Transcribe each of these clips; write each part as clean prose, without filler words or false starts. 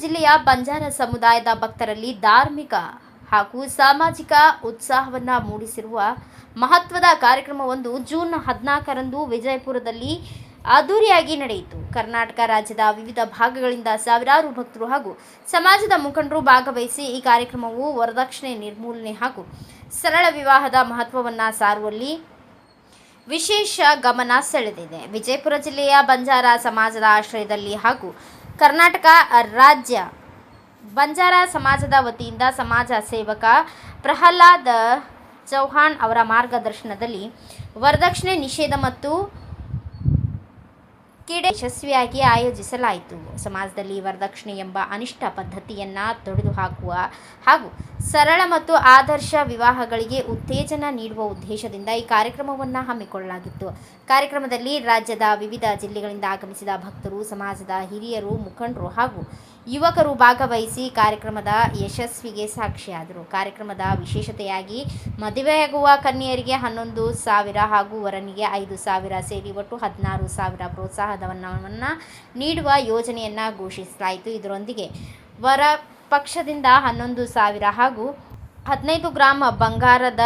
ಜಿಲ್ಲೆಯ ಬಂಜಾರ ಸಮುದಾಯದ ಭಕ್ತರಲ್ಲಿ ಧಾರ್ಮಿಕ ಹಾಗೂ ಸಾಮಾಜಿಕ ಉತ್ಸಾಹವನ್ನು ಮೂಡಿಸಿರುವ ಮಹತ್ವದ ಕಾರ್ಯಕ್ರಮವೊಂದು ಜೂನ್ 14ರಂದು ವಿಜಯಪುರದಲ್ಲಿ ಅದ್ದೂರಿಯಾಗಿ ನಡೆಯಿತು. ಕರ್ನಾಟಕ ರಾಜ್ಯದ ವಿವಿಧ ಭಾಗಗಳಿಂದ ಸಾವಿರಾರು ಭಕ್ತರು ಹಾಗೂ ಸಮಾಜದ ಮುಖಂಡರು ಭಾಗವಹಿಸಿ ಈ ಕಾರ್ಯಕ್ರಮವು ವರದಕ್ಷಿಣೆ ನಿರ್ಮೂಲನೆ ಹಾಗೂ ಸರಳ ವಿವಾಹದ ಮಹತ್ವವನ್ನು ಸಾರುವಲ್ಲಿ ವಿಶೇಷ ಗಮನ ಸೆಳೆದಿದೆ. ವಿಜಯಪುರ ಜಿಲ್ಲೆಯ ಬಂಜಾರ ಸಮಾಜದ ಆಶ್ರಯದಲ್ಲಿ ಹಾಗೂ ಕರ್ನಾಟಕ ರಾಜ್ಯ ಬಂಜಾರ ಸಮಾಜದ ವತಿಯಿಂದ ಸಮಾಜ ಸೇವಕ ಪ್ರಹ್ಲಾದ್ ಚೌಹಾಣ್ ಅವರ ಮಾರ್ಗದರ್ಶನದಲ್ಲಿ ವರದಕ್ಷಿಣೆ ನಿಷೇಧ ಮತ್ತು ಕ್ರೀಡೆ ಯಶಸ್ವಿಯಾಗಿ ಆಯೋಜಿಸಲಾಯಿತು. ಸಮಾಜದಲ್ಲಿ ವರದಕ್ಷಿಣೆ ಎಂಬ ಅನಿಷ್ಟ ಪದ್ಧತಿಯನ್ನು ತೊಡೆದುಹಾಕುವ ಹಾಗೂ ಸರಳ ಮತ್ತು ಆದರ್ಶ ವಿವಾಹಗಳಿಗೆ ಉತ್ತೇಜನ ನೀಡುವ ಉದ್ದೇಶದಿಂದ ಈ ಕಾರ್ಯಕ್ರಮವನ್ನು ಹಮ್ಮಿಕೊಳ್ಳಲಾಗಿತ್ತು. ಕಾರ್ಯಕ್ರಮದಲ್ಲಿ ರಾಜ್ಯದ ವಿವಿಧ ಜಿಲ್ಲೆಗಳಿಂದ ಆಗಮಿಸಿದ ಭಕ್ತರು, ಸಮಾಜದ ಹಿರಿಯರು, ಮುಖಂಡರು ಹಾಗೂ ಯುವಕರು ಭಾಗವಹಿಸಿ ಕಾರ್ಯಕ್ರಮದ ಯಶಸ್ವಿಗೆ ಸಾಕ್ಷಿಯಾದರು. ಕಾರ್ಯಕ್ರಮದ ವಿಶೇಷತೆಯಾಗಿ ಮದುವೆಯಾಗುವ ಕನ್ಯೆಯರಿಗೆ 11,000 ಹಾಗೂ ವರನಿಗೆ 5,000 ಸೇರಿ ಒಟ್ಟು 16,000 ಪ್ರೋತ್ಸಾಹಧನವನ್ನು ನೀಡುವ ಯೋಜನೆಯನ್ನು ಘೋಷಿಸಲಾಯಿತು. ಇದರೊಂದಿಗೆ ವರ ಪಕ್ಷದಿಂದ 11,000 ಹಾಗೂ 15 ಗ್ರಾಂ ಬಂಗಾರದ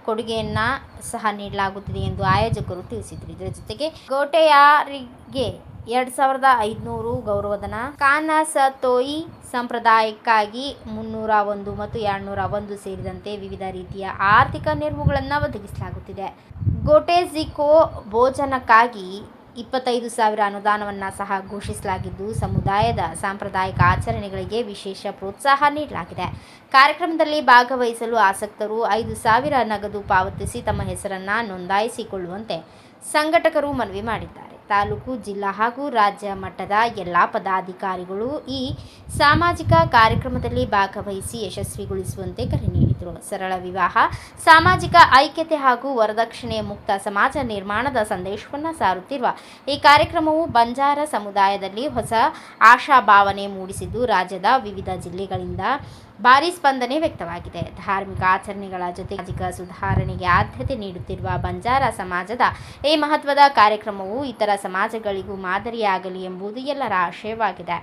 ಕೊಡುಗೆಯನ್ನು ಸಹ ನೀಡಲಾಗುತ್ತಿದೆ ಎಂದು ಆಯೋಜಕರು ತಿಳಿಸಿದರು. ಇದರ ಜೊತೆಗೆ ಗೋಟೆಯಾರಿಗೆ 2,500 ಗೌರವಧನ, ಕಾನಸತೋಯಿ ಸಂಪ್ರದಾಯಕ್ಕಾಗಿ 301 ಮತ್ತು 201 ಸೇರಿದಂತೆ ವಿವಿಧ ರೀತಿಯ ಆರ್ಥಿಕ ನೆರವುಗಳನ್ನು ಒದಗಿಸಲಾಗುತ್ತಿದೆ. ಗೋಟೆಜಿಕೋ ಭೋಜನಕ್ಕಾಗಿ 25,000 ಅನುದಾನವನ್ನು ಸಹ ಘೋಷಿಸಲಾಗಿದ್ದು, ಸಮುದಾಯದ ಸಾಂಪ್ರದಾಯಿಕ ಆಚರಣೆಗಳಿಗೆ ವಿಶೇಷ ಪ್ರೋತ್ಸಾಹ ನೀಡಲಾಗಿದೆ. ಕಾರ್ಯಕ್ರಮದಲ್ಲಿ ಭಾಗವಹಿಸಲು ಆಸಕ್ತರು 5,000 ನಗದು ಪಾವತಿಸಿ ತಮ್ಮ ಹೆಸರನ್ನು ನೋಂದಾಯಿಸಿಕೊಳ್ಳುವಂತೆ ಸಂಘಟಕರು ಮನವಿ ಮಾಡಿದ್ದಾರೆ. ತಾಲೂಕು, ಜಿಲ್ಲಾ ಹಾಗೂ ರಾಜ್ಯ ಮಟ್ಟದ ಎಲ್ಲ ಪದಾಧಿಕಾರಿಗಳು ಈ ಸಾಮಾಜಿಕ ಕಾರ್ಯಕ್ರಮದಲ್ಲಿ ಭಾಗವಹಿಸಿ ಯಶಸ್ವಿಗೊಳಿಸುವಂತೆ ಕರೆ ನೀಡಿದರು. ಸರಳ ವಿವಾಹ, ಸಾಮಾಜಿಕ ಐಕ್ಯತೆ ಹಾಗೂ ವರದಕ್ಷಿಣೆ ಮುಕ್ತ ಸಮಾಜ ನಿರ್ಮಾಣದ ಸಂದೇಶವನ್ನು ಸಾರುತ್ತಿರುವ ಈ ಕಾರ್ಯಕ್ರಮವು ಬಂಜಾರ ಸಮುದಾಯದಲ್ಲಿ ಹೊಸ ಆಶಾಭಾವನೆ ಮೂಡಿಸಿದ್ದು, ರಾಜ್ಯದ ವಿವಿಧ ಜಿಲ್ಲೆಗಳಿಂದ ಭಾರೀ ಸ್ಪಂದನೆ ವ್ಯಕ್ತವಾಗಿದೆ. ಧಾರ್ಮಿಕ ಆಚರಣೆಗಳ ಜೊತೆ ಸಾಮಾಜಿಕ ಸುಧಾರಣೆಗೆ ಆದ್ಯತೆ ನೀಡುತ್ತಿರುವ ಬಂಜಾರ ಸಮಾಜದ ಈ ಮಹತ್ವದ ಕಾರ್ಯಕ್ರಮವು ಇತರ ಸಮಾಜಗಳಿಗೂ ಮಾದರಿಯಾಗಲಿ ಎಂಬುದು ಎಲ್ಲರ ಆಶಯವಾಗಿದೆ.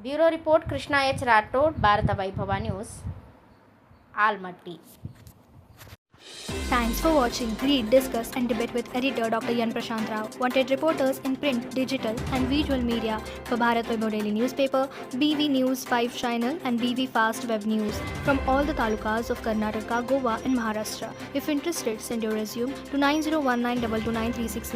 Bureau report Krishna H Rathod, Bharat Vaibhav news, Almatti. Thanks for watching. Read, discuss and debate with editor Dr. Yan Prashant Rao. Wanted reporters in print, digital and visual media for Bharat Vaibhav Daily Newspaper, BV News 5 Channel and BV Fast Web News from all the talukas of Karnataka, Goa and Maharashtra. If interested, send your resume to 9019229369.